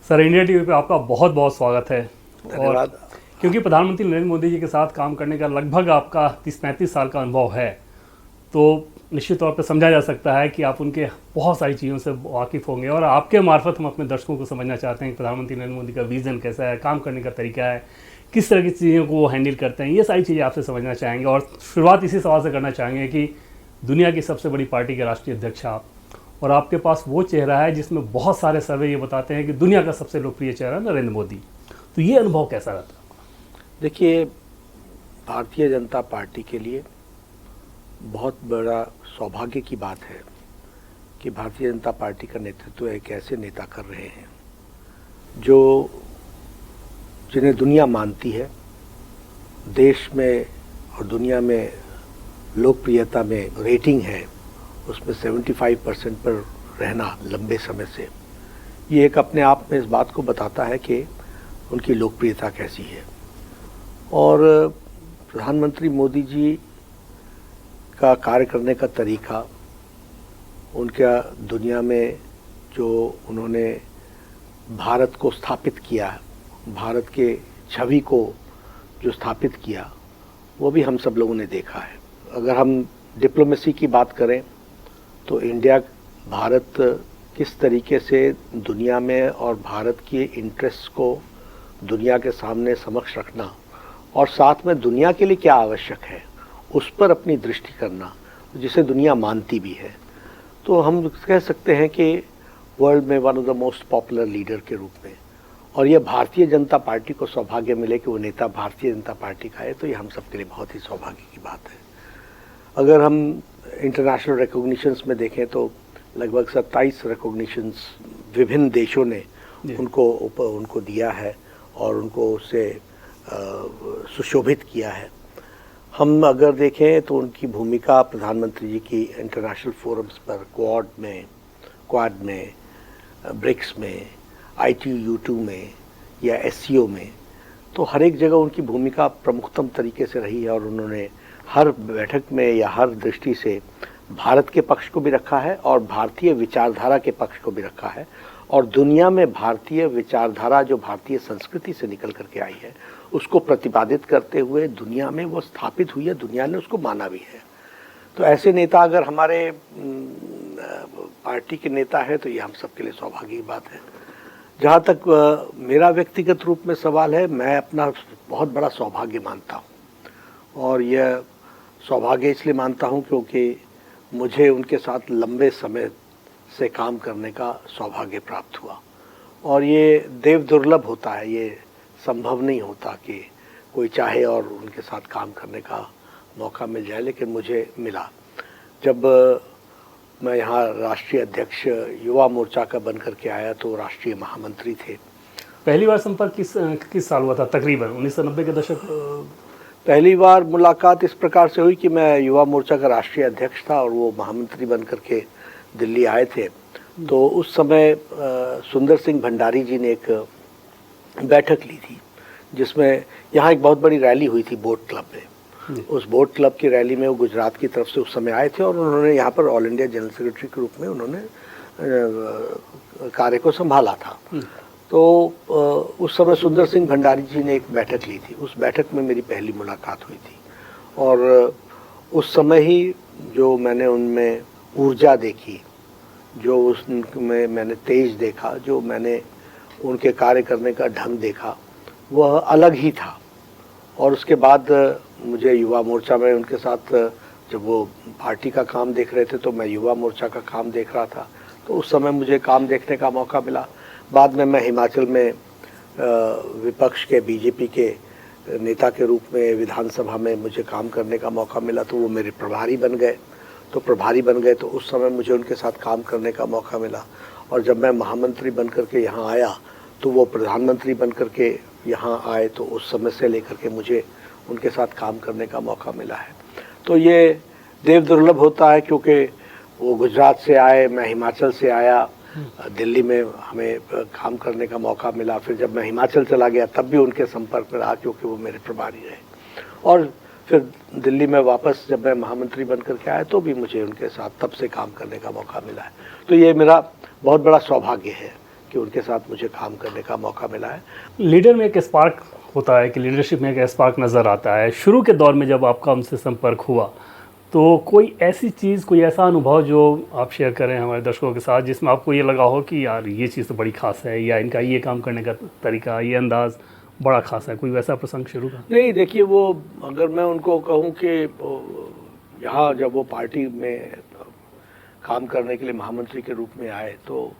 Sir, India TV पे आपका बहुत बहुत स्वागत है। धन्यवाद। और क्योंकि प्रधानमंत्री नरेंद्र मोदी जी के साथ काम करने का लगभग आपका 30-35 साल का अनुभव है, तो निश्चित तौर पर समझा जा सकता है कि आप उनके बहुत सारी चीज़ों से वाकिफ़ होंगे। और आपके मार्फत हम अपने दर्शकों को समझना चाहते हैं कि प्रधानमंत्री नरेंद्र मोदी का विज़न कैसा है, काम करने का तरीका है, किस तरह की चीज़ों को वो हैंडल करते हैं, ये सारी चीज़ें आपसे समझना चाहेंगे। और शुरुआत इसी सवाल से करना चाहेंगे कि दुनिया की सबसे बड़ी पार्टी के राष्ट्रीय अध्यक्ष आप, और आपके पास वो चेहरा है जिसमें बहुत सारे सर्वे ये बताते हैं कि दुनिया का सबसे लोकप्रिय चेहरा नरेंद्र मोदी। तो ये अनुभव कैसा रहता है? देखिए, भारतीय जनता पार्टी के लिए बहुत बड़ा सौभाग्य की बात है कि भारतीय जनता पार्टी का नेतृत्व एक ऐसे नेता कर रहे हैं जिन्हें दुनिया मानती है। देश में और दुनिया में लोकप्रियता में रेटिंग है, उसमें 75% पर रहना लंबे समय से, ये एक अपने आप में इस बात को बताता है कि उनकी लोकप्रियता कैसी है। और प्रधानमंत्री मोदी जी का कार्य करने का तरीका, उनका दुनिया में जो उन्होंने भारत को स्थापित किया, भारत के छवि को जो स्थापित किया, वो भी हम सब लोगों ने देखा है। अगर हम डिप्लोमेसी की बात करें तो इंडिया, भारत किस तरीके से दुनिया में और भारत के इंटरेस्ट को दुनिया के सामने समक्ष रखना और साथ में दुनिया के लिए क्या आवश्यक है उस पर अपनी दृष्टि करना, जिसे दुनिया मानती भी है। तो हम कह सकते हैं कि वर्ल्ड में one of the most popular leader के रूप में, और ये भारतीय जनता पार्टी को सौभाग्य मिले कि वो नेता भारतीय जनता पार्टी का है, तो ये हम सबके लिए बहुत ही सौभाग्य की बात है। अगर हम इंटरनेशनल रिकॉग्निशंस में देखें तो लगभग 27 रिकॉग्निशंस विभिन्न देशों ने उनको दिया है और उनको उससे सुशोभित किया है। हम अगर देखें तो उनकी भूमिका प्रधानमंत्री जी की इंटरनेशनल फोरम्स पर, क्वाड में, ब्रिक्स में, ITU में या SCO में, तो हर एक जगह उनकी भूमिका प्रमुखतम तरीके से रही है। और उन्होंने हर बैठक में या हर दृष्टि से भारत के पक्ष को भी रखा है और भारतीय विचारधारा के पक्ष को भी रखा है। और दुनिया में भारतीय विचारधारा जो भारतीय संस्कृति से निकल करके आई है, उसको प्रतिपादित करते हुए दुनिया में वो स्थापित हुई है, दुनिया ने उसको माना भी है। तो ऐसे नेता अगर हमारे पार्टी के नेता है तो ये हम सबके लिए सौभाग्य की बात है। जहाँ तक मेरा व्यक्तिगत रूप में सवाल है, मैं अपना बहुत बड़ा सौभाग्य मानता हूँ। और यह सौभाग्य इसलिए मानता हूँ क्योंकि मुझे उनके साथ लंबे समय से काम करने का सौभाग्य प्राप्त हुआ। और ये देव दुर्लभ होता है, ये संभव नहीं होता कि कोई चाहे और उनके साथ काम करने का मौका मिल जाए, लेकिन मुझे मिला। जब मैं यहाँ राष्ट्रीय अध्यक्ष युवा मोर्चा का बन करके आया तो राष्ट्रीय महामंत्री थे। पहली बार संपर्क किस साल हुआ था? तकरीबन 1990 के दशक। पहली बार मुलाकात इस प्रकार से हुई कि मैं युवा मोर्चा का राष्ट्रीय अध्यक्ष था और वो महामंत्री बन करके दिल्ली आए थे। तो उस समय सुंदर सिंह भंडारी जी ने एक बैठक ली थी, जिसमें यहाँ एक बहुत बड़ी रैली हुई थी बोट क्लब में। उस बोट क्लब की रैली में वो गुजरात की तरफ से उस समय आए थे और उन्होंने यहाँ पर ऑल इंडिया जनरल सेक्रेटरी के रूप में उन्होंने कार्य को संभाला था। तो उस समय सुंदर सिंह भंडारी जी ने एक बैठक ली थी। उस बैठक में मेरी पहली मुलाकात हुई थी और उस समय ही जो मैंने उनमें ऊर्जा देखी, जो उसमें मैंने तेज देखा, जो मैंने उनके कार्य करने का ढंग देखा, वह अलग ही था। और उसके बाद मुझे युवा मोर्चा में उनके साथ, जब वो पार्टी का काम देख रहे थे तो मैं युवा मोर्चा का काम देख रहा था, तो उस समय मुझे काम देखने का मौका मिला। बाद में मैं हिमाचल में विपक्ष के बीजेपी के नेता के रूप में विधानसभा में मुझे काम करने का मौका मिला, तो वो मेरे प्रभारी बन गए। तो उस समय मुझे उनके साथ काम करने का मौका मिला। और जब मैं महामंत्री बन करके यहाँ आया तो वो प्रधानमंत्री बन करके यहाँ आए, तो उस समय से लेकर के मुझे उनके साथ काम करने का मौका मिला है। तो ये देव दुर्लभ होता है क्योंकि वो गुजरात से आए, मैं हिमाचल से आया, दिल्ली में हमें काम करने का मौका मिला। फिर जब मैं हिमाचल चला गया तब भी उनके संपर्क में रहा क्योंकि वो मेरे प्रभारी रहे। और फिर दिल्ली में वापस जब मैं महामंत्री बन करके आया तो भी मुझे उनके साथ तब से काम करने का मौका मिला है। तो ये मेरा बहुत बड़ा सौभाग्य है कि उनके साथ मुझे काम करने का मौका मिला है। लीडर में एक स्पार्क होता है कि लीडरशिप में एक स्पार्क नज़र आता है। शुरू के दौर में जब आपका उनसे संपर्क हुआ तो कोई ऐसी चीज़, कोई ऐसा अनुभव जो आप शेयर करें हमारे दर्शकों के साथ, जिसमें आपको ये लगा हो कि यार ये चीज़ तो बड़ी ख़ास है, या इनका ये काम करने का तरीका, ये अंदाज़ बड़ा ख़ास है, कोई वैसा प्रसंग शुरू का? नहीं, देखिए, वो अगर मैं उनको कहूँ कि यहाँ जब वो पार्टी में काम करने के लिए महामंत्री के रूप में आए तो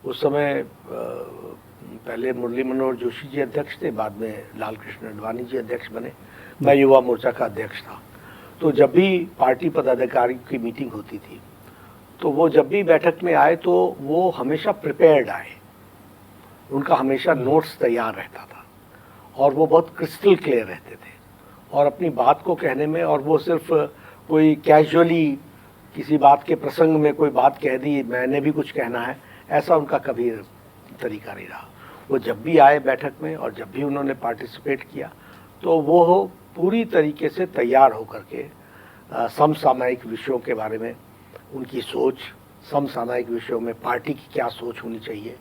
उस समय पहले मुरली मनोहर जोशी जी अध्यक्ष थे, बाद में लाल कृष्ण अडवाणी जी अध्यक्ष बने, मैं युवा मोर्चा का अध्यक्ष था। तो जब भी पार्टी पदाधिकारी की मीटिंग होती थी तो वो जब भी बैठक में आए तो वो हमेशा प्रिपेयर्ड आए, उनका हमेशा नोट्स तैयार रहता था और वो बहुत क्रिस्टल क्लियर रहते थे और अपनी बात को कहने में, और वो सिर्फ कोई कैजुअली किसी बात के प्रसंग में कोई बात कह दी, मैंने भी कुछ कहना है, ऐसा उनका कभी तरीका नहीं रहा। वो जब भी आए बैठक में और जब भी उन्होंने पार्टिसिपेट किया तो वो पूरी तरीके से तैयार होकर के समसामयिक विषयों के बारे में उनकी सोच, समसामयिक विषयों में पार्टी की क्या सोच होनी चाहिए,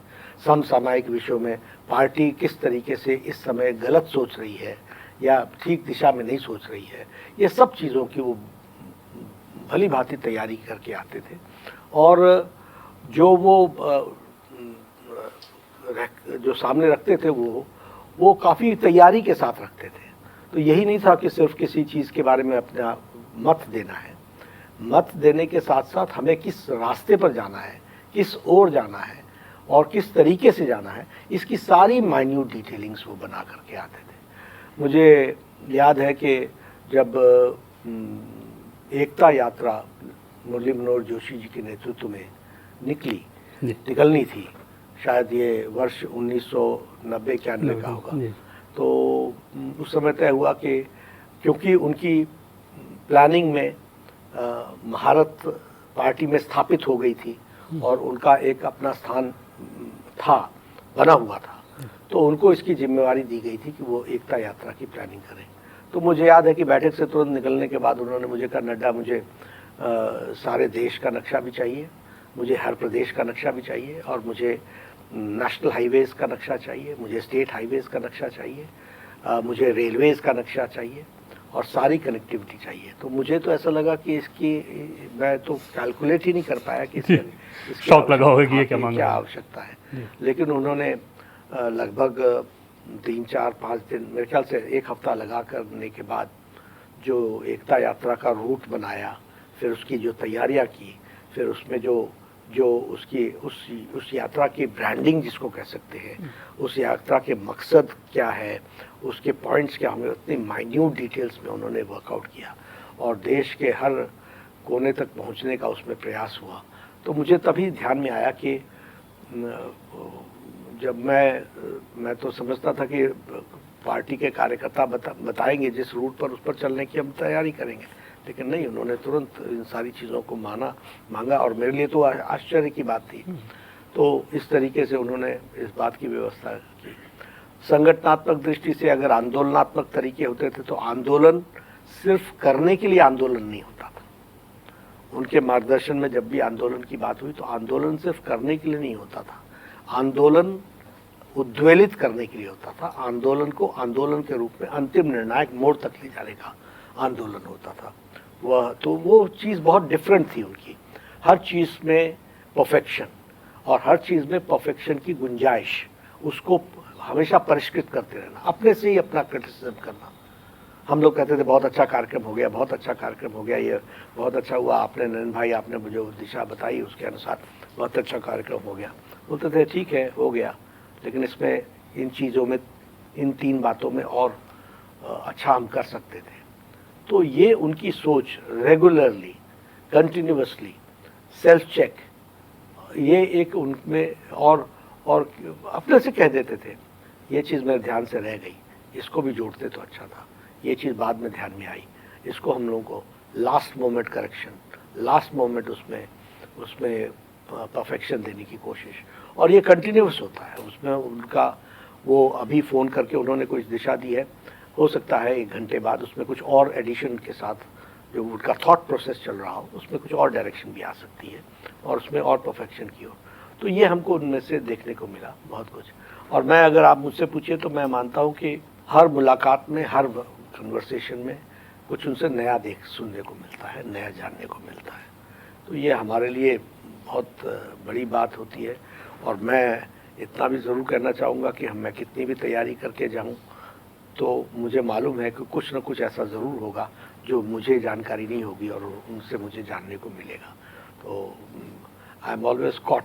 समसामयिक विषयों में पार्टी किस तरीके से इस समय गलत सोच रही है या ठीक दिशा में नहीं सोच रही है, ये सब चीज़ों की वो भली भांति तैयारी करके आते थे। और जो वो जो सामने रखते थे वो काफ़ी तैयारी के साथ रखते थे। तो यही नहीं था कि सिर्फ किसी चीज़ के बारे में अपना मत देना है, मत देने के साथ साथ हमें किस रास्ते पर जाना है, किस ओर जाना है और किस तरीके से जाना है, इसकी सारी माइन्यूट डिटेलिंग्स वो बना करके आते थे। मुझे याद है कि जब एकता यात्रा मुरली मनोहर जोशी जी के नेतृत्व में निकलनी थी, शायद ये वर्ष 1990-91 का होगा, तो उस समय तय हुआ कि क्योंकि उनकी प्लानिंग में महारत पार्टी में स्थापित हो गई थी और उनका एक अपना स्थान था, बना हुआ था, तो उनको इसकी जिम्मेवारी दी गई थी कि वो एकता यात्रा की प्लानिंग करें। तो मुझे याद है कि बैठक से तुरंत निकलने के बाद उन्होंने मुझे कहा, नड्डा, मुझे सारे देश का नक्शा भी चाहिए, मुझे हर प्रदेश का नक्शा भी चाहिए और मुझे नेशनल हाईवेज़ का नक्शा चाहिए, मुझे स्टेट हाईवेज़ का नक्शा चाहिए, मुझे रेलवेज़ का नक्शा चाहिए और सारी कनेक्टिविटी चाहिए। तो मुझे तो ऐसा लगा कि इसकी मैं तो कैलकुलेट ही नहीं कर पाया कि इसकी शौक लगा होगा कि ये क्या आवश्यकता है। लेकिन उन्होंने लगभग 3-4-5 दिन, मेरे ख्याल से 1 हफ्ता लगा करने के बाद जो एकता यात्रा का रूट बनाया, फिर उसकी जो तैयारियां की, फिर उसमें जो उसकी उस यात्रा की ब्रांडिंग जिसको कह सकते हैं, उस यात्रा के मकसद क्या है, उसके पॉइंट्स क्या होंगे, उतनी माइन्यूट डिटेल्स में उन्होंने वर्कआउट किया और देश के हर कोने तक पहुंचने का उसमें प्रयास हुआ। तो मुझे तभी ध्यान में आया कि जब मैं तो समझता था कि पार्टी के कार्यकर्ता बताएंगे जिस रूट पर, उस पर चलने की हम तैयारी करेंगे, लेकिन नहीं, उन्होंने तुरंत इन सारी चीज़ों को मांगा और मेरे लिए तो आश्चर्य की बात थी। तो इस तरीके से उन्होंने इस बात की व्यवस्था की। संगठनात्मक दृष्टि से अगर आंदोलनात्मक तरीके होते थे तो आंदोलन सिर्फ करने के लिए आंदोलन नहीं होता था। उनके मार्गदर्शन में जब भी आंदोलन की बात हुई तो आंदोलन सिर्फ करने के लिए नहीं होता था, आंदोलन उद्वेलित करने के लिए होता था। आंदोलन को आंदोलन के रूप में अंतिम निर्णायक मोड़ तक ले जाने का आंदोलन होता था। वो चीज़ बहुत डिफरेंट थी उनकी। हर चीज़ में परफेक्शन और हर चीज़ में परफेक्शन की गुंजाइश, उसको हमेशा परिष्कृत करते रहना, अपने से ही अपना क्रिटिसिज्म करना। हम लोग कहते थे बहुत अच्छा कार्यक्रम हो गया, बहुत अच्छा कार्यक्रम हो गया, ये बहुत अच्छा हुआ, आपने नरेंद्र भाई आपने मुझे दिशा बताई, उसके अनुसार बहुत अच्छा कार्यक्रम हो गया। बोलते थे ठीक है, हो गया, लेकिन इसमें इन चीज़ों में, इन 3 बातों में और अच्छा हम कर सकते थे। तो ये उनकी सोच, रेगुलरली, कंटिन्यूअसली, सेल्फ चेक, ये एक उनमें और अपने से कह देते थे, ये चीज़ मेरे ध्यान से रह गई, इसको भी जोड़ते तो अच्छा था, ये चीज़ बाद में ध्यान में आई, इसको हम लोगों को last moment correction, last moment उसमें परफेक्शन देने की कोशिश, और ये कंटिन्यूअस होता है। उसमें उनका वो अभी फ़ोन करके उन्होंने कुछ दिशा दी है, हो सकता है 1 घंटे बाद उसमें कुछ और एडिशन के साथ जो उनका थॉट प्रोसेस चल रहा हो, उसमें कुछ और डायरेक्शन भी आ सकती है और उसमें और परफेक्शन की हो। तो ये हमको उनमें से देखने को मिला बहुत कुछ। और मैं, अगर आप मुझसे पूछिए तो मैं मानता हूँ कि हर मुलाकात में, हर कन्वर्सेशन में कुछ उनसे नया सुनने को मिलता है, नया जानने को मिलता है। तो ये हमारे लिए बहुत बड़ी बात होती है। और मैं इतना भी ज़रूर कहना चाहूँगा कि मैं कितनी भी तैयारी करके जाऊँ तो मुझे मालूम है कि कुछ न कुछ ऐसा ज़रूर होगा जो मुझे जानकारी नहीं होगी और उनसे मुझे जानने को मिलेगा। तो आई एम ऑलवेज कॉट,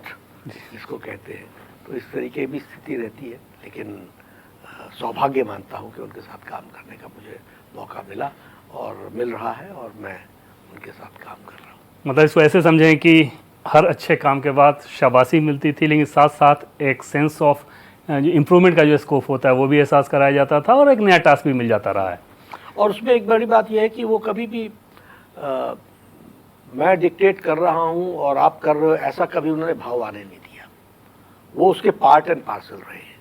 इसको कहते हैं। तो इस तरीके की स्थिति रहती है, लेकिन सौभाग्य मानता हूँ कि उनके साथ काम करने का मुझे मौका मिला और मिल रहा है, और मैं उनके साथ काम कर रहा हूँ। मतलब इसको ऐसे समझें कि हर अच्छे काम के बाद शाबाशी मिलती थी, लेकिन साथ साथ एक सेंस ऑफ जो इम्प्रूवमेंट का जो स्कोप होता है वो भी एहसास कराया जाता था, और एक नया टास्क भी मिल जाता रहा है। और उसमें एक बड़ी बात यह है कि वो कभी भी मैं डिक्टेट कर रहा हूँ और आप कर रहे हो, ऐसा कभी उन्होंने भाव आने नहीं दिया। वो उसके पार्ट एंड पार्सल रहे हैं।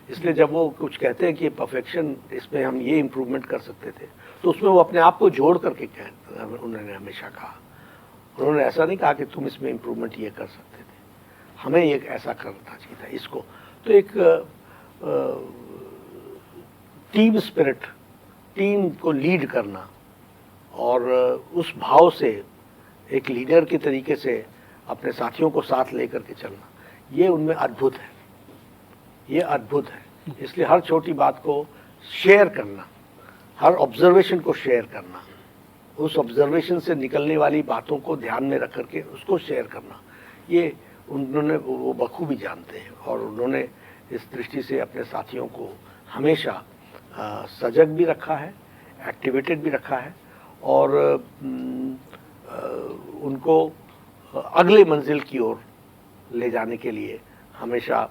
इसलिए जब वो कुछ कहते हैं कि परफेक्शन, इसमें हम ये इम्प्रूवमेंट कर सकते थे, तो उसमें वो अपने आप को जोड़ करके उन्होंने हमेशा कहा। उन्होंने ऐसा नहीं कहा कि तुम इसमें इम्प्रूवमेंट ये कर सकते थे, हमें ये ऐसा करना चाहिए था इसको। तो एक टीम स्पिरिट, टीम को लीड करना और उस भाव से एक लीडर के तरीके से अपने साथियों को साथ लेकर के चलना, ये उनमें अद्भुत है, ये अद्भुत है। इसलिए हर छोटी बात को शेयर करना, हर ऑब्जर्वेशन को शेयर करना, उस ऑब्जर्वेशन से निकलने वाली बातों को ध्यान में रख करके उसको शेयर करना, ये उन्होंने वो बखूबी जानते हैं। और उन्होंने इस दृष्टि से अपने साथियों को हमेशा सजग भी रखा है, एक्टिवेटेड भी रखा है, और उनको अगले मंजिल की ओर ले जाने के लिए हमेशा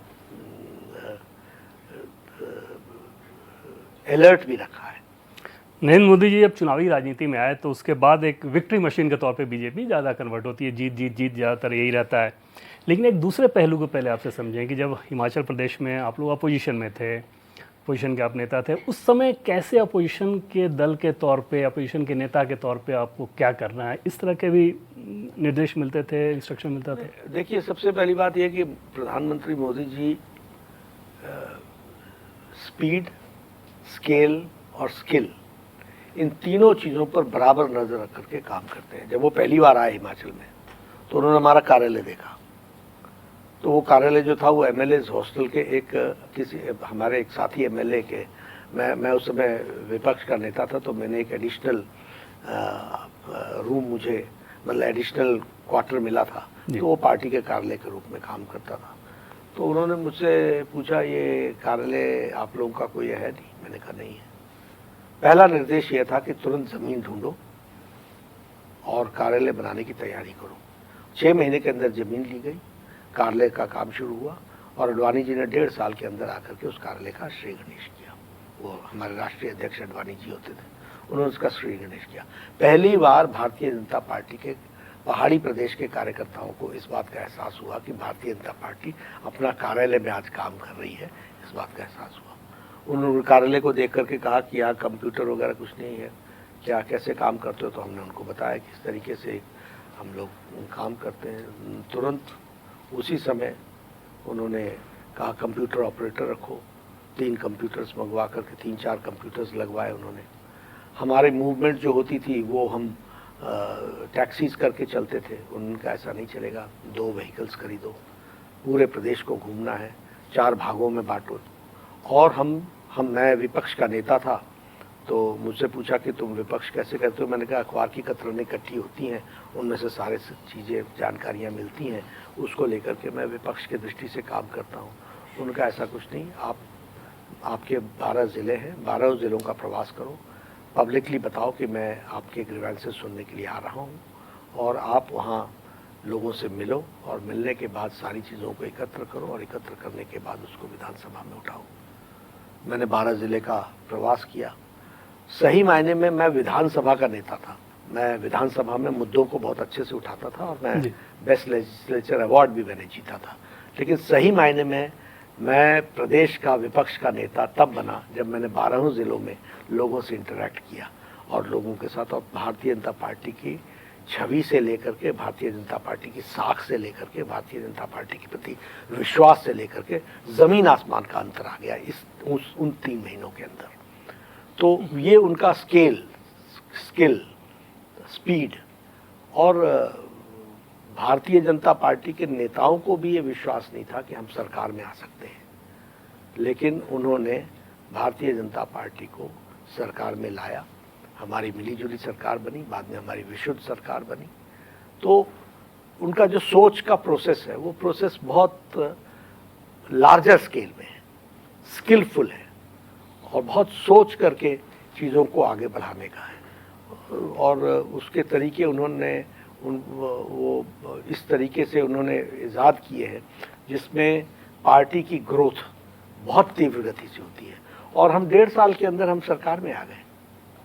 अलर्ट भी रखा है। नरेंद्र मोदी जी जब चुनावी राजनीति में आए तो उसके बाद एक विक्ट्री मशीन के तौर पे बीजेपी ज़्यादा कन्वर्ट होती है, जीत जीत जीत ज़्यादातर यही रहता है। लेकिन एक दूसरे पहलू को पहले आपसे समझें कि जब हिमाचल प्रदेश में आप लोग अपोजिशन में थे, अपोजिशन के आप नेता थे, उस समय कैसे अपोजिशन के दल के तौर पे, अपोजिशन के नेता के तौर पे आपको क्या करना है, इस तरह के भी निर्देश मिलते थे, इंस्ट्रक्शन मिलता था? देखिए, सबसे पहली बात यह कि प्रधानमंत्री मोदी जी स्पीड, स्केल और स्किल, इन तीनों चीज़ों पर बराबर नज़र रख करके काम करते हैं। जब वो पहली बार आए हिमाचल में तो उन्होंने हमारा कार्यालय देखा, तो वो कार्यालय जो था वो एमएलए हॉस्टल के हमारे एक साथी एमएलए के, मैं उस समय विपक्ष का नेता था, तो मैंने एक एडिशनल रूम, मुझे मतलब एडिशनल क्वार्टर मिला था, तो वो पार्टी के कार्यालय के रूप में काम करता था। तो उन्होंने मुझसे पूछा, ये कार्यालय आप लोगों का कोई है? नहीं। मैंने कहा नहीं है। पहला निर्देश यह था कि तुरंत ज़मीन ढूंढो और कार्यालय बनाने की तैयारी करो। 6 महीने के अंदर ज़मीन ली गई, कार्यालय का काम शुरू हुआ, और अडवाणी जी ने 1.5 साल के अंदर आकर के उस कार्यालय का श्री गणेश किया। वो हमारे राष्ट्रीय अध्यक्ष अडवाणी जी होते थे, उन्होंने उसका श्री गणेश किया। पहली बार भारतीय जनता पार्टी के पहाड़ी प्रदेश के कार्यकर्ताओं को इस बात का एहसास हुआ कि भारतीय जनता पार्टी अपना कार्यालय में आज काम कर रही है, इस बात का एहसास हुआ। उन्होंने कार्यालय को देख करके कहा कि यहाँ कंप्यूटर वगैरह कुछ नहीं है, क्या कैसे काम करते हो? तो हमने उनको बताया कि इस तरीके से हम लोग काम करते हैं। तुरंत उसी समय उन्होंने कहा कंप्यूटर ऑपरेटर रखो। 3 कंप्यूटर्स मंगवा करके 3-4 कंप्यूटर्स लगवाए उन्होंने। हमारी मूवमेंट जो होती थी वो हम टैक्सीज करके चलते थे, उनका ऐसा नहीं चलेगा, 2 व्हीकल्स खरीदो, पूरे प्रदेश को घूमना है, 4 भागों में बांटो। और मैं विपक्ष का नेता था, तो मुझसे पूछा कि तुम विपक्ष कैसे करते हो? मैंने कहा अखबार की कतरनें इकट्ठी होती हैं, उनमें से सारे चीज़ें, जानकारियाँ मिलती हैं, उसको लेकर के मैं विपक्ष के दृष्टि से काम करता हूँ। उनका ऐसा कुछ नहीं, आपके 12 ज़िले हैं, 12 ज़िलों का प्रवास करो, पब्लिकली बताओ कि मैं आपके ग्रीवेंसेस सुनने के लिए आ रहा हूँ, और आप वहाँ लोगों से मिलो, और मिलने के बाद सारी चीज़ों को एकत्र करो, और एकत्र करने के बाद उसको विधानसभा में उठाओ। मैंने 12 ज़िले का प्रवास किया। सही मायने में मैं विधानसभा का नेता था। मैं विधानसभा में मुद्दों को बहुत अच्छे से उठाता था, और मैं बेस्ट लेजिस्लेचर अवार्ड भी मैंने जीता था। लेकिन सही मायने में मैं प्रदेश का विपक्ष का नेता तब बना जब मैंने 12 ज़िलों में लोगों से इंटरेक्ट किया, और लोगों के साथ, और भारतीय जनता पार्टी की छवि से लेकर के, भारतीय जनता पार्टी की साख से लेकर के, भारतीय जनता पार्टी के प्रति विश्वास से लेकर के ज़मीन आसमान का अंतर आ गया उन 3 महीनों के अंदर। तो ये उनका स्किल, स्पीड, और भारतीय जनता पार्टी के नेताओं को भी ये विश्वास नहीं था कि हम सरकार में आ सकते हैं, लेकिन उन्होंने भारतीय जनता पार्टी को सरकार में लाया। हमारी मिलीजुली सरकार बनी, बाद में हमारी विशुद्ध सरकार बनी। तो उनका जो सोच का प्रोसेस है, वो प्रोसेस बहुत लार्जर स्केल में है, स्किलफुल है, और बहुत सोच करके चीज़ों को आगे बढ़ाने का है। और उसके तरीके उन्होंने वो इस तरीके से उन्होंने ईजाद किए हैं जिसमें पार्टी की ग्रोथ बहुत तीव्र गति से होती है। और हम 1.5 साल के अंदर हम सरकार में आ गए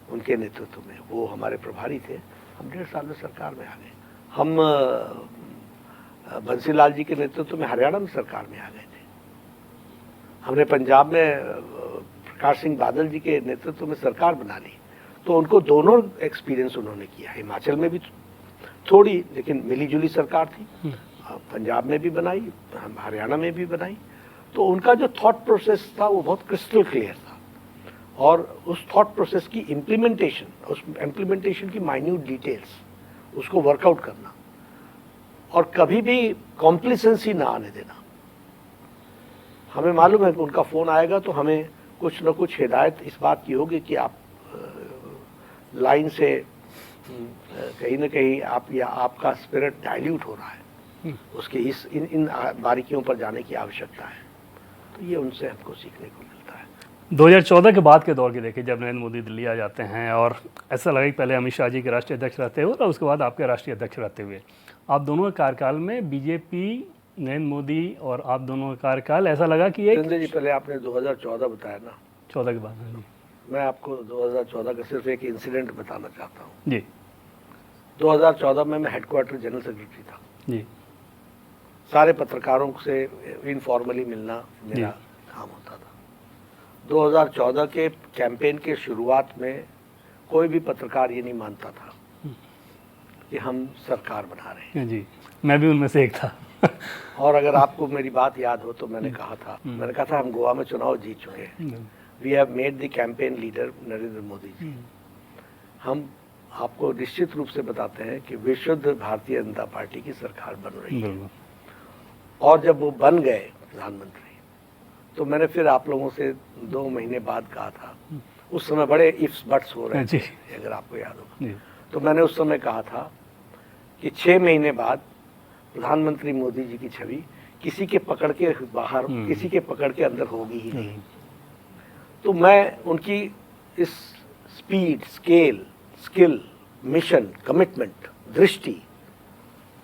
उनके नेतृत्व में। वो हमारे प्रभारी थे, हम 1.5 साल में सरकार में आ गए। हम बंसीलाल जी के नेतृत्व में हरियाणा में सरकार में आ गए थे। हमने पंजाब में प्रकाश सिंह बादल जी के नेतृत्व में सरकार बना ली। तो उनको दोनों एक्सपीरियंस उन्होंने किया। हिमाचल में भी थोड़ी, लेकिन मिलीजुली सरकार थी, पंजाब में भी बनाई, हरियाणा में भी बनाई। तो उनका जो थॉट प्रोसेस था वो बहुत क्रिस्टल क्लियर था, और उस थॉट प्रोसेस की इम्प्लीमेंटेशन, उस इम्प्लीमेंटेशन की माइन्यूट डिटेल्स, उसको वर्कआउट करना, और कभी भी कॉम्प्लिसेंसी ना आने देना। हमें मालूम है कि उनका फ़ोन आएगा तो हमें कुछ न कुछ हिदायत इस बात की होगी कि आप लाइन से कहीं न कहीं आपका स्पिरिट डाइल्यूट हो रहा है, उसके इन बारीकियों पर जाने की आवश्यकता है। तो ये उनसे हमको सीखने को मिलता है। 2014 के बाद के दौर की देखिए, जब नरेंद्र मोदी दिल्ली आ जाते हैं, और ऐसा लगा कि पहले अमित शाह जी के राष्ट्रीय अध्यक्ष रहते हुए और उसके बाद आपके राष्ट्रीय अध्यक्ष रहते हुए, आप दोनों के कार्यकाल में बीजेपी, नरेंद्र मोदी और आप दोनों का कार्यकाल, ऐसा लगा कि एक जी पहले आपने 2014 बताया ना, 14 के बाद। जी, मैं आपको 2014 का सिर्फ एक इंसिडेंट बताना चाहता हूँ। जी 2014 में मैं हेडक्वार्टर जनरल सेक्रेटरी था। जी, सारे पत्रकारों से इनफॉर्मली मिलना मेरा काम होता था। 2014 के कैंपेन के शुरुआत में कोई भी पत्रकार ये नहीं मानता था कि हम सरकार बना रहे हैं। जी, मैं भी उनमें से एक था। और अगर आपको मेरी बात याद हो तो मैंने कहा था हम गोवा में चुनाव जीत चुके हैं। We have made the campaign leader Narendra Modi ji. हम आपको निश्चित रूप से बताते हैं कि विशुद्ध भारतीय जनता पार्टी की सरकार बन रही है। और जब वो बन गए प्रधानमंत्री, तो मैंने फिर आप लोगों से 2 महीने बाद कहा था, उस समय बड़े इफ्स बट्स हो रहे थे, अगर आपको याद होगा, तो मैंने उस समय कहा था कि 6 महीने बाद प्रधानमंत्री मोदी जी की छवि किसी के पकड़ के बाहर, किसी के पकड़ के अंदर होगी ही नहीं। तो मैं उनकी इस स्पीड, स्किल, मिशन, कमिटमेंट, दृष्टि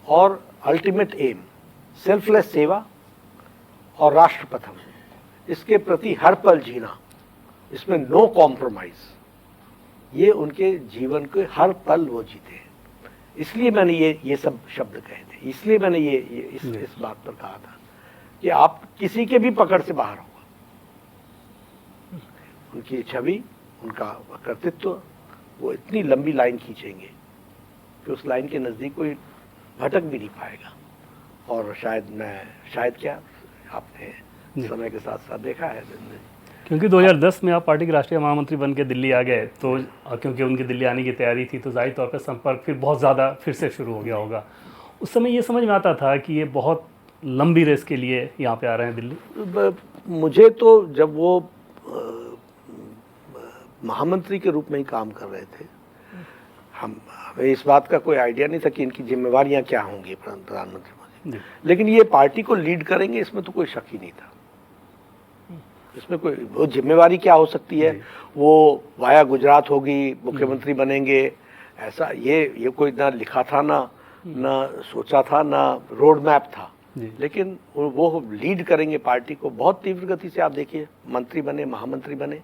और अल्टीमेट एम, सेल्फलेस सेवा और राष्ट्र प्रथम, इसके प्रति हर पल जीना, इसमें नो कॉम्प्रोमाइज, ये उनके जीवन के हर पल वो जीते हैं। इसलिए मैंने ये सब शब्द कहे थे, इसलिए मैंने इस बात पर कहा था कि आप किसी के भी पकड़ से बाहर होगा। उनकी छवि, उनका कर्तृत्व, वो इतनी लंबी लाइन खींचेंगे कि उस लाइन के नज़दीक कोई भटक भी नहीं पाएगा। और शायद क्या आपने समय के साथ साथ देखा है, क्योंकि 2010 में आप पार्टी के राष्ट्रीय महामंत्री बन के दिल्ली आ गए, तो क्योंकि उनकी दिल्ली आने की तैयारी थी, तो जाहिर तौर पर संपर्क फिर बहुत ज़्यादा फिर से शुरू हो गया होगा। उस समय ये समझ में आता था कि ये बहुत लंबी रेस के लिए यहाँ पे आ रहे हैं दिल्ली। मुझे तो जब वो महामंत्री के रूप में ही काम कर रहे थे, हमें इस बात का कोई आइडिया नहीं था कि इनकी जिम्मेवारियां क्या होंगी प्रधानमंत्री मोदी, लेकिन ये पार्टी को लीड करेंगे इसमें तो कोई शक ही नहीं था। इसमें कोई वो जिम्मेवारी क्या हो सकती है, वो वाया गुजरात होगी, मुख्यमंत्री बनेंगे, ऐसा ये कोई ना लिखा था, ना सोचा था, ना रोड मैप था। लेकिन वो लीड करेंगे पार्टी को बहुत तीव्र गति से। आप देखिए, मंत्री बने, महामंत्री बने,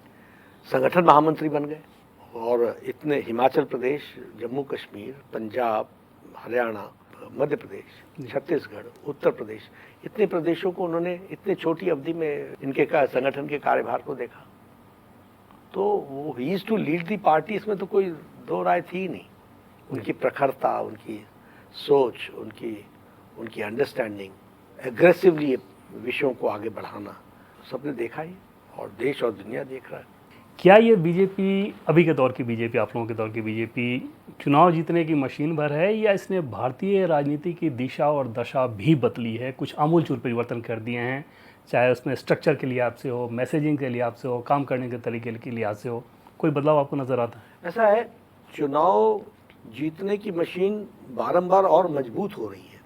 संगठन महामंत्री बन गए, और इतने हिमाचल प्रदेश, जम्मू कश्मीर, पंजाब, हरियाणा, मध्य प्रदेश, छत्तीसगढ़, उत्तर प्रदेश, इतने प्रदेशों को उन्होंने इतने छोटी अवधि में इनके संगठन के कार्यभार को देखा। तो वो ही is to lead the party, इसमें तो कोई दो राय थी ही नहीं। उनकी प्रखरता, उनकी सोच, उनकी अंडरस्टैंडिंग, एग्रेसिवली विषयों को आगे बढ़ाना सबने देखा ही, और देश और दुनिया देख रहा है। क्या ये बीजेपी, अभी के दौर की बीजेपी, आप लोगों के दौर की बीजेपी चुनाव जीतने की मशीन भर है, या इसने भारतीय राजनीति की दिशा और दशा भी बदली है, कुछ आमूलचूल परिवर्तन कर दिए हैं, चाहे उसमें स्ट्रक्चर के लिहाज से हो, मैसेजिंग के लिहाज से हो, काम करने के तरीके के लिहाज से हो, कोई बदलाव आपको नज़र आता है? ऐसा है, चुनाव जीतने की मशीन बारंबार और मजबूत हो रही है।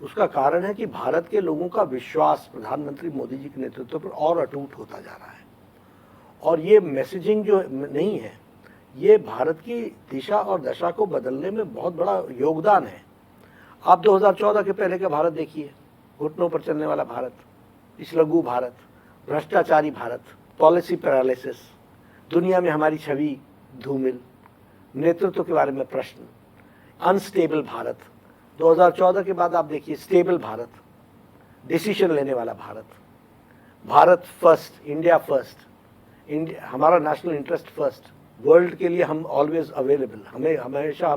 उसका कारण है कि भारत के लोगों का विश्वास प्रधानमंत्री मोदी जी के नेतृत्व पर और अटूट होता जा रहा है, और ये मैसेजिंग जो नहीं है, ये भारत की दिशा और दशा को बदलने में बहुत बड़ा योगदान है। आप 2014 के पहले का भारत देखिए, घुटनों पर चलने वाला भारत, पिछलग्गू भारत, भ्रष्टाचारी भारत, पॉलिसी पैरालिसिस, दुनिया में हमारी छवि धूमिल, नेतृत्व के बारे में प्रश्न, अनस्टेबल भारत। 2014 के बाद आप देखिए स्टेबल भारत, डिसीजन लेने वाला Bharat, Bharat first, India first, हमारा नेशनल इंटरेस्ट फर्स्ट, वर्ल्ड के लिए हम ऑलवेज अवेलेबल, हमें हमेशा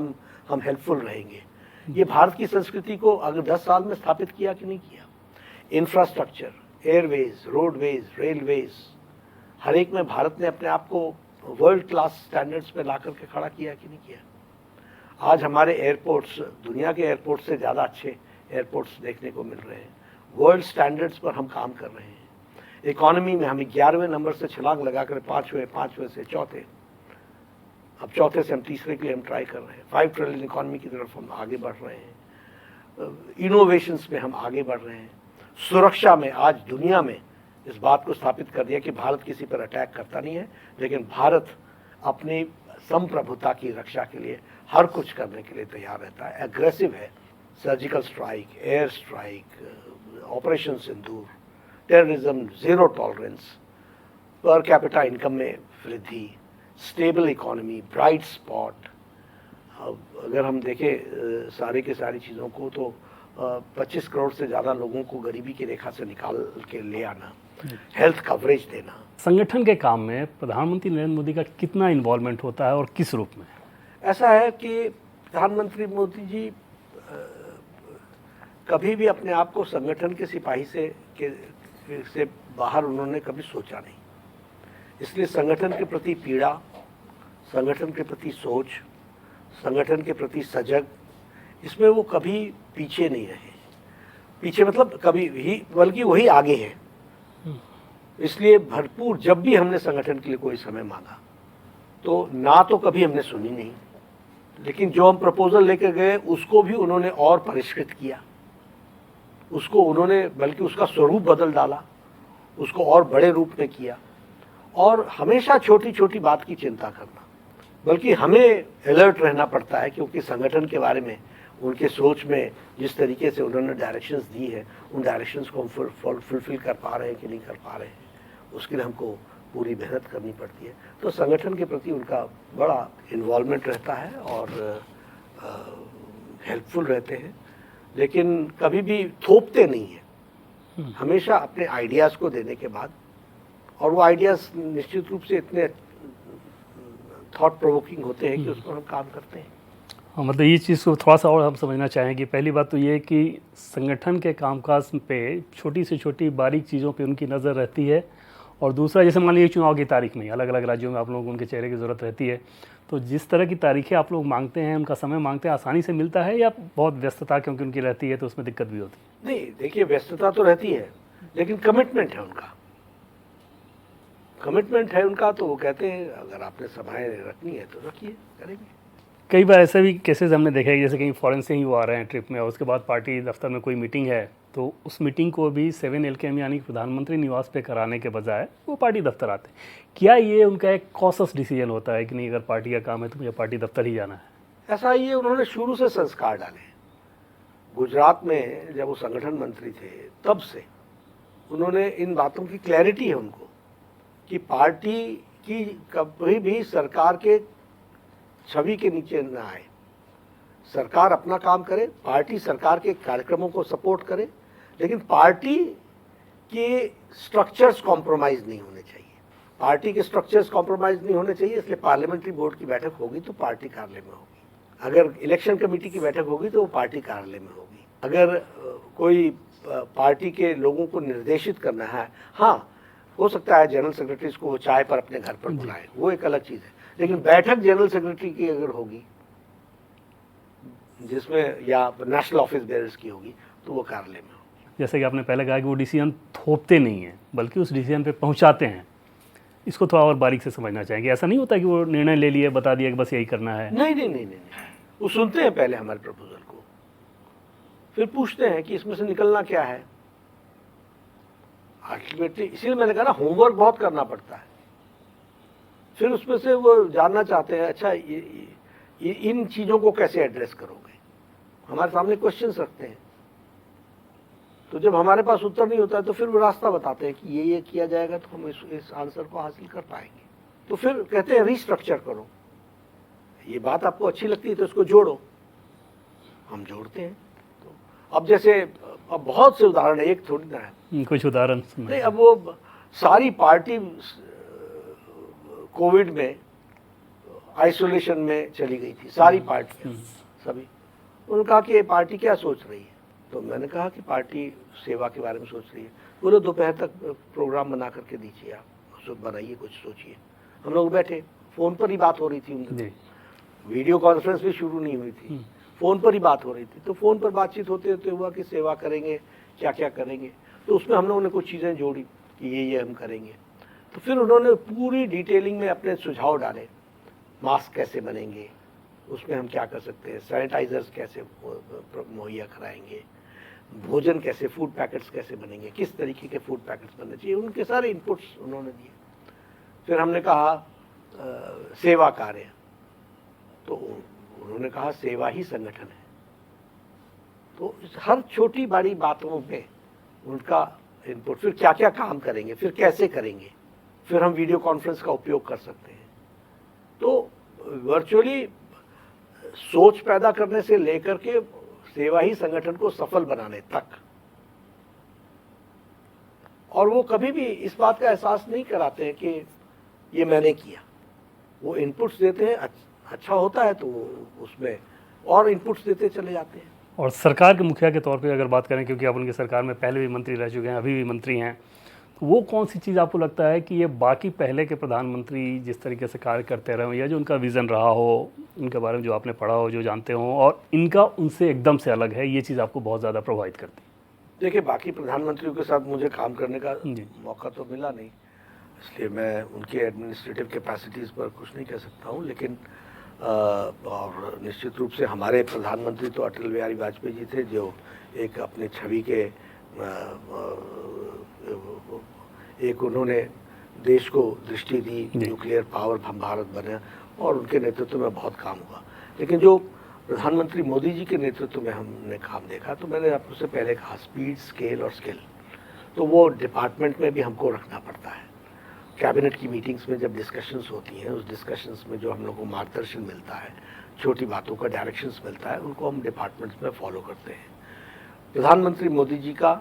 हम हेल्पफुल रहेंगे। ये भारत की संस्कृति को अगर 10 साल में स्थापित किया कि नहीं किया? इंफ्रास्ट्रक्चर, एयरवेज, रोडवेज, रेलवेज, हर एक में भारत ने अपने आप को वर्ल्ड क्लास स्टैंडर्ड्स पे ला करके खड़ा किया कि नहीं किया? आज हमारे एयरपोर्ट्स दुनिया के एयरपोर्ट्स से ज़्यादा अच्छे एयरपोर्ट्स देखने को मिल रहे हैं, वर्ल्ड स्टैंडर्ड्स पर हम काम कर रहे हैं। इकोनॉमी में हमें 11वें नंबर से छलांग लगाकर 5वें से चौथे, अब चौथे से हम तीसरे के लिए हम ट्राई कर रहे हैं। 5 ट्रिलियन इकोनॉमी की तरफ हम आगे बढ़ रहे हैं, इनोवेशंस में हम आगे बढ़ रहे हैं, सुरक्षा में आज दुनिया में इस बात को स्थापित कर दिया कि भारत किसी पर अटैक करता नहीं है, लेकिन भारत अपनी संप्रभुता की रक्षा के लिए हर कुछ करने के लिए तैयार रहता है, एग्रेसिव है। Surgical strike, air strike, operation Sindoor, terrorism, zero tolerance, per capita income में वृद्धि, स्टेबल इकोनॉमी, ब्राइट स्पॉट। अगर हम देखें सारी की सारी चीज़ों को तो 25 करोड़ से ज़्यादा लोगों को गरीबी की रेखा से निकाल के ले आना, हेल्थ कवरेज देना। संगठन के काम में प्रधानमंत्री नरेंद्र मोदी का कितना इन्वॉल्वमेंट होता है और किस रूप में? ऐसा है कि प्रधानमंत्री मोदी जी कभी भी अपने आप को संगठन के सिपाही से बाहर उन्होंने कभी सोचा नहीं, इसलिए संगठन के प्रति पीड़ा, संगठन के प्रति सोच, संगठन के प्रति सजग, इसमें वो कभी पीछे नहीं रहे। पीछे मतलब कभी ही, बल्कि वही आगे हैं। इसलिए भरपूर जब भी हमने संगठन के लिए कोई समय मांगा तो ना तो कभी हमने सुनी नहीं, लेकिन जो हम प्रपोजल लेकर गए उसको भी उन्होंने और परिष्कृत किया, उसको उन्होंने बल्कि उसका स्वरूप बदल डाला, उसको और बड़े रूप में किया, और हमेशा छोटी छोटी बात की चिंता करना, बल्कि हमें अलर्ट रहना पड़ता है, क्योंकि संगठन के बारे में उनके सोच में जिस तरीके से उन्होंने डायरेक्शंस दी है, उन डायरेक्शंस को हम फुलफिल कर पा रहे हैं कि नहीं कर पा रहे हैं, उसके लिए हमको पूरी मेहनत करनी पड़ती है। तो संगठन के प्रति उनका बड़ा इन्वॉल्वमेंट रहता है और हेल्पफुल रहते हैं, लेकिन कभी भी थोपते नहीं हैं, हमेशा अपने आइडियाज़ को देने के बाद, और वो आइडियाज़ निश्चित रूप से इतने थॉट प्रोवोकिंग होते हैं कि उस पर हम काम करते हैं। हाँ, मतलब ये चीज़ को थोड़ा सा और हम समझना चाहेंगे। पहली बात तो ये है कि संगठन के कामकाज पे छोटी से छोटी बारीक चीज़ों पे उनकी नज़र रहती है, और दूसरा जैसे मान लीजिए चुनाव की तारीख में अलग अलग राज्यों में आप लोगों को उनके चेहरे की ज़रूरत रहती है, तो जिस तरह की तारीखें आप लोग मांगते हैं, उनका समय मांगते हैं, आसानी से मिलता है या बहुत व्यस्तता क्योंकि उनकी रहती है तो उसमें दिक्कत भी होती है? नहीं, देखिए व्यस्तता तो रहती है, लेकिन कमिटमेंट है उनका, कमिटमेंट है उनका, तो वो कहते हैं अगर आपने समय रखनी है तो रखिए, करेंगे। कई बार ऐसे भी केसेस हमने देखे हैं, जैसे कहीं फॉरेन से ही वो आ रहे हैं ट्रिप में, और उसके बाद पार्टी दफ्तर में कोई मीटिंग है, तो उस मीटिंग को भी 7 LKM यानी प्रधानमंत्री निवास पे कराने के बजाय वो पार्टी दफ्तर आते हैं। क्या ये उनका एक कॉन्शियस डिसीजन होता है कि नहीं, अगर पार्टी का काम है तो मुझे पार्टी दफ्तर ही जाना है? ऐसा ही है, उन्होंने शुरू से संस्कार डाले। गुजरात में जब वो संगठन मंत्री थे तब से उन्होंने इन बातों की क्लैरिटी है उनको कि पार्टी की कभी भी सरकार के छवि के नीचे न आए, सरकार अपना काम करे, पार्टी सरकार के कार्यक्रमों को सपोर्ट करे, लेकिन पार्टी के स्ट्रक्चर्स कॉम्प्रोमाइज़ नहीं होने चाहिए। पार्टी के स्ट्रक्चर्स कॉम्प्रोमाइज़ नहीं होने चाहिए, इसलिए पार्लियामेंट्री बोर्ड की बैठक होगी तो पार्टी कार्यालय में होगी, अगर इलेक्शन कमेटी की बैठक होगी तो वो पार्टी कार्यालय में होगी। अगर कोई पार्टी के लोगों को निर्देशित करना है, हाँ हो सकता है जनरल सेक्रेटरीज को चाय पर अपने घर पर बुलाए, वो एक अलग चीज़ है, लेकिन बैठक जनरल सेक्रेटरी की अगर होगी जिसमें या नेशनल ऑफिस बेयर्स की होगी तो वो कार्यालय में होगी। जैसे कि आपने पहले कहा कि वो डिसीजन थोपते नहीं हैं बल्कि उस डिसीजन पे पहुंचाते हैं, इसको थोड़ा और बारीक से समझना चाहेंगे। ऐसा नहीं होता कि वो निर्णय ले लिए, बता दिया कि बस यही करना है? नहीं नहीं नहीं नहीं, वो सुनते हैं पहले हमारे प्रपोजल को, फिर पूछते हैं कि इसमें से निकलना क्या है। अल्टीमेटली इसीलिए मैंने कहा ना, होमवर्क बहुत करना पड़ता है। फिर उसमें से वो जानना चाहते हैं, अच्छा ये इन चीज़ों को कैसे एड्रेस करोगे, हमारे सामने क्वेश्चंस रखते हैं। तो जब हमारे पास उत्तर नहीं होता है तो फिर वो रास्ता बताते हैं कि ये किया जाएगा तो हम इस आंसर को हासिल कर पाएंगे। तो फिर कहते हैं रिस्ट्रक्चर करो, ये बात आपको अच्छी लगती है तो इसको जोड़ो, हम जोड़ते हैं। तो अब जैसे अब बहुत से उदाहरण है, एक थोड़ी ना है। कुछ उदाहरण नहीं, अब वो सारी पार्टी कोविड में आइसोलेशन में चली गई थी, सारी पार्टियां, सभी। उन्होंने कहा कि ये पार्टी क्या सोच रही है, तो मैंने कहा कि पार्टी सेवा के बारे में सोच रही है। बोलो दोपहर तक प्रोग्राम बना करके दीजिए, आप बनाइए, कुछ सोचिए। हम लोग बैठे, फ़ोन पर ही बात हो रही थी उनकी, वीडियो कॉन्फ्रेंस भी शुरू नहीं हुई थी, फ़ोन पर ही बात हो रही थी। तो फ़ोन पर बातचीत होते होते हुआ कि सेवा करेंगे, क्या क्या करेंगे। तो उसमें हम लोगों ने कुछ चीज़ें जोड़ी कि ये हम करेंगे। तो फिर उन्होंने पूरी डिटेलिंग में अपने सुझाव डाले, मास्क कैसे बनेंगे, उसमें हम क्या कर सकते हैं, सैनिटाइजर्स कैसे मुहैया कराएंगे, भोजन कैसे, फूड पैकेट्स कैसे बनेंगे, किस तरीके के फूड पैकेट्स बनने चाहिए, उनके सारे इनपुट्स उन्होंने दिए। फिर हमने कहा सेवा कार्य, तो उन्होंने कहा सेवा ही संगठन है। तो हर छोटी बड़ी बातों में उनका इनपुट, फिर क्या क्या काम करेंगे, फिर कैसे करेंगे, फिर हम वीडियो कॉन्फ्रेंस का उपयोग कर सकते हैं। तो वर्चुअली सोच पैदा करने से लेकर के सेवा ही संगठन को सफल बनाने तक। और वो कभी भी इस बात का एहसास नहीं कराते हैं कि ये मैंने किया। वो इनपुट्स देते हैं, अच्छा होता है तो उसमें और इनपुट्स देते चले जाते हैं। और सरकार के मुखिया के तौर पे अगर बात करें, क्योंकि आप उनकी सरकार में पहले भी मंत्री रह चुके हैं, अभी भी मंत्री हैं, तो वो कौन सी चीज़ आपको लगता है कि ये बाकी पहले के प्रधानमंत्री जिस तरीके से कार्य करते रहे हो, या जो उनका विज़न रहा हो, उनके बारे में जो आपने पढ़ा हो, जो जानते हो, और इनका उनसे एकदम से अलग है, ये चीज़ आपको बहुत ज़्यादा प्रभावित करती है? देखिए, बाकी प्रधानमंत्रियों के साथ मुझे काम करने का मौका तो मिला नहीं, इसलिए मैं उनके एडमिनिस्ट्रेटिव कैपेसिटीज़ पर कुछ नहीं कह सकता हूँ। लेकिन और निश्चित रूप से हमारे प्रधानमंत्री तो अटल बिहारी वाजपेयी जी थे, जो एक अपने छवि के एक उन्होंने देश को दृष्टि दी, न्यूक्लियर पावर हम भारत बने, और उनके नेतृत्व में बहुत काम हुआ। लेकिन जो प्रधानमंत्री मोदी जी के नेतृत्व में हमने काम देखा, तो मैंने आपसे पहले कहा स्पीड, स्केल और स्किल, तो वो डिपार्टमेंट में भी हमको रखना पड़ता है। कैबिनेट की मीटिंग्स में जब डिस्कशंस होती हैं, उस डिस्कशंस में जो हम लोग को मार्गदर्शन मिलता है, छोटी बातों का डायरेक्शंस मिलता है, उनको हम डिपार्टमेंट्स में फॉलो करते हैं। प्रधानमंत्री मोदी जी का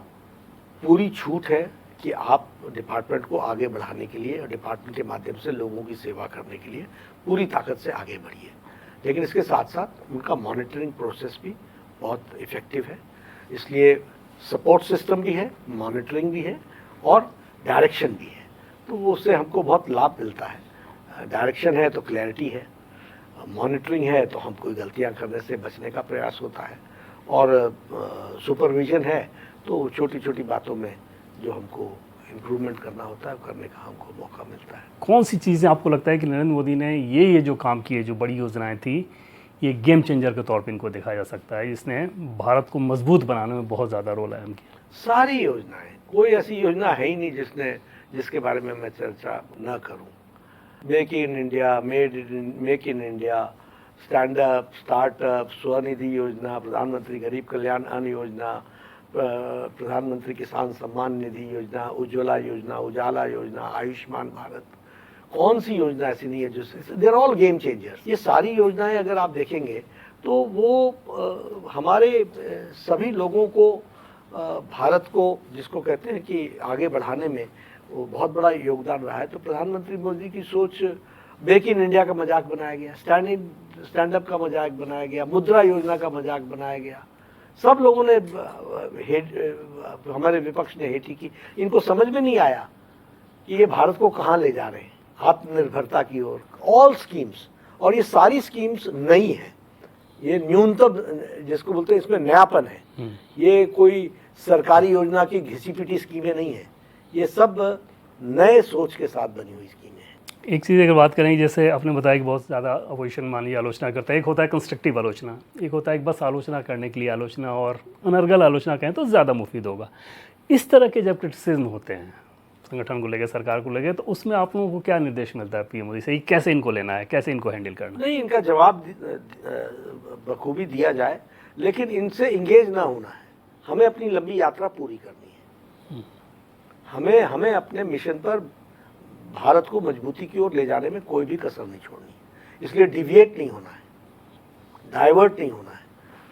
पूरी छूट है कि आप डिपार्टमेंट को आगे बढ़ाने के लिए और डिपार्टमेंट के माध्यम से लोगों की सेवा करने के लिए पूरी ताकत से आगे बढ़िए। लेकिन इसके साथ साथ उनका मॉनिटरिंग प्रोसेस भी बहुत इफ़ेक्टिव है, इसलिए सपोर्ट सिस्टम भी है, मॉनिटरिंग भी है और डायरेक्शन भी है। तो उससे हमको बहुत लाभ मिलता है। डायरेक्शन है तो क्लैरिटी है, मॉनिटरिंग है तो हम कोई गलतियां करने से बचने का प्रयास होता है, और सुपरविजन है तो छोटी छोटी बातों में जो हमको इम्प्रूवमेंट करना होता है करने का हमको मौका मिलता है। कौन सी चीज़ें आपको लगता है कि नरेंद्र मोदी ने ये जो काम किए, जो बड़ी योजनाएं थी, ये गेम चेंजर के तौर पे इनको देखा जा सकता है, जिसने भारत को मजबूत बनाने में बहुत ज़्यादा रोल अहम किया? सारी योजनाएं, कोई ऐसी योजना है ही नहीं जिसके बारे में मैं चर्चा न करूं। Make in India, make in India, stand up, startup, Svanidhi योजना, प्रधानमंत्री गरीब कल्याण अन्न योजना, प्रधानमंत्री किसान सम्मान निधि योजना, उज्ज्वला योजना, उजाला योजना, आयुष्मान भारत, कौन सी योजना ऐसी नहीं है जो, they are all game changers. ये सारी योजनाएं अगर आप देखेंगे तो वो हमारे सभी लोगों को, भारत को जिसको कहते हैं कि आगे बढ़ाने में वो बहुत बड़ा योगदान रहा है। तो प्रधानमंत्री मोदी की सोच मेक इन इंडिया का मजाक बनाया गया, स्टैंड अप का मजाक बनाया गया, मुद्रा योजना का मजाक बनाया गया। सब लोगों ने हमारे विपक्ष ने हेठी की। इनको समझ में नहीं आया कि ये भारत को कहाँ ले जा रहे हैं, आत्मनिर्भरता की ओर। ऑल स्कीम्स, और ये सारी स्कीम्स नई हैं, ये न्यूनतम जिसको बोलते हैं इसमें नयापन है। ये कोई सरकारी योजना की घिसी पिटी स्कीमें नहीं है, ये सब नए सोच के साथ बनी हुई स्कीमें हैं। एक चीज़ अगर बात करें, जैसे आपने बताया कि बहुत ज़्यादा अपोजिशन मानी आलोचना करता है, एक होता है कंस्ट्रक्टिव आलोचना, एक होता है कि बस आलोचना करने के लिए आलोचना, और अनर्गल आलोचना कहें तो ज़्यादा मुफीद होगा। इस तरह के जब क्रिटिसिज्म होते हैं संगठन को लेकर, सरकार को लेकर, तो उसमें आप लोगों को क्या निर्देश मिलता है पीएम मोदी से, कैसे इनको लेना है, कैसे इनको हैंडल करना है? नहीं, इनका जवाब बखूबी दिया जाए, लेकिन इनसे इंगेज ना होना है। हमें अपनी लंबी यात्रा पूरी करनी है। हमें अपने मिशन पर भारत को मजबूती की ओर ले जाने में कोई भी कसर नहीं छोड़नी है। इसलिए डिविएट नहीं होना है, डाइवर्ट नहीं होना है,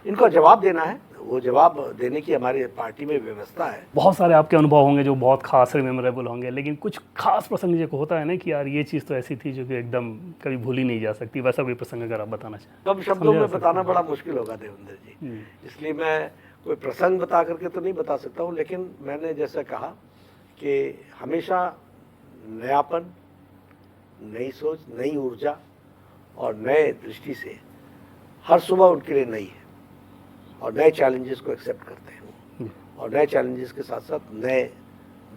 इनको जवाब देना है। वो जवाब देने की हमारी पार्टी में व्यवस्था है। बहुत सारे आपके अनुभव होंगे जो बहुत खास मेमोरेबल होंगे, लेकिन कुछ खास प्रसंग जो होता है ना कि यार ये चीज़ तो ऐसी थी जो कि एकदम कभी भूली नहीं जा सकती, वैसा कोई प्रसंग अगर आप बताना चाहें? कम शब्दों में बताना बड़ा मुश्किल होगा देवेंद्र जी, इसलिए मैं कोई प्रसंग बता करके तो नहीं बता सकता हूँ। लेकिन मैंने जैसे कहा कि हमेशा नयापन, नई सोच, नई ऊर्जा और नए दृष्टि से हर सुबह उनके लिए नई है, और नए चैलेंजेस को एक्सेप्ट करते हैं, और नए चैलेंजेस के साथ साथ नए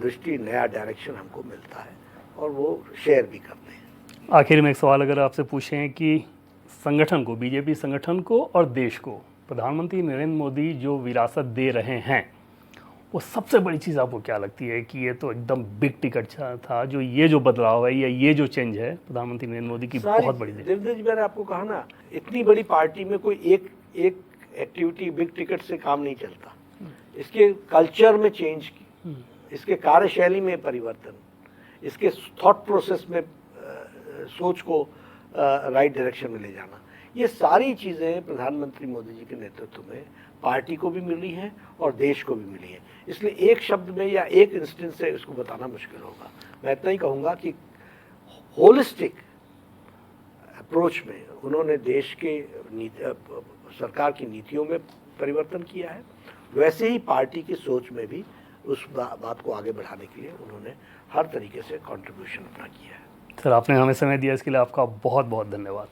दृष्टि, नया डायरेक्शन हमको मिलता है, और वो शेयर भी करते हैं। आखिर में एक सवाल अगर आपसे पूछें कि संगठन को, बीजेपी संगठन को और देश को प्रधानमंत्री नरेंद्र मोदी जो विरासत दे रहे हैं, वो सबसे बड़ी चीज़ आपको क्या लगती है कि ये तो एकदम बिग टिकट था, जो ये जो बदलाव है या ये जो चेंज है प्रधानमंत्री नरेंद्र मोदी की बहुत बड़ी? देवेंद्र जी, मैंने आपको कहा ना, इतनी बड़ी पार्टी में कोई एक एक्टिविटी बिग टिकट से काम नहीं चलता। इसके कल्चर में चेंज की, इसके कार्यशैली में परिवर्तन, इसके थॉट प्रोसेस में सोच को राइट डायरेक्शन में ले जाना, ये सारी चीज़ें प्रधानमंत्री मोदी जी के नेतृत्व में पार्टी को भी मिली हैं और देश को भी मिली हैं। इसलिए एक शब्द में या एक इंस्टेंस से इसको बताना मुश्किल होगा। मैं इतना ही कहूँगा कि होलिस्टिक अप्रोच में उन्होंने देश के सरकार की नीतियों में परिवर्तन किया है, वैसे ही पार्टी की सोच में भी उस बात को आगे बढ़ाने के लिए उन्होंने हर तरीके से कंट्रीब्यूशन अपना किया है। सर, आपने हमें समय दिया, इसके लिए आपका बहुत बहुत धन्यवाद।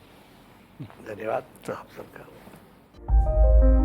धन्यवाद आप सबका।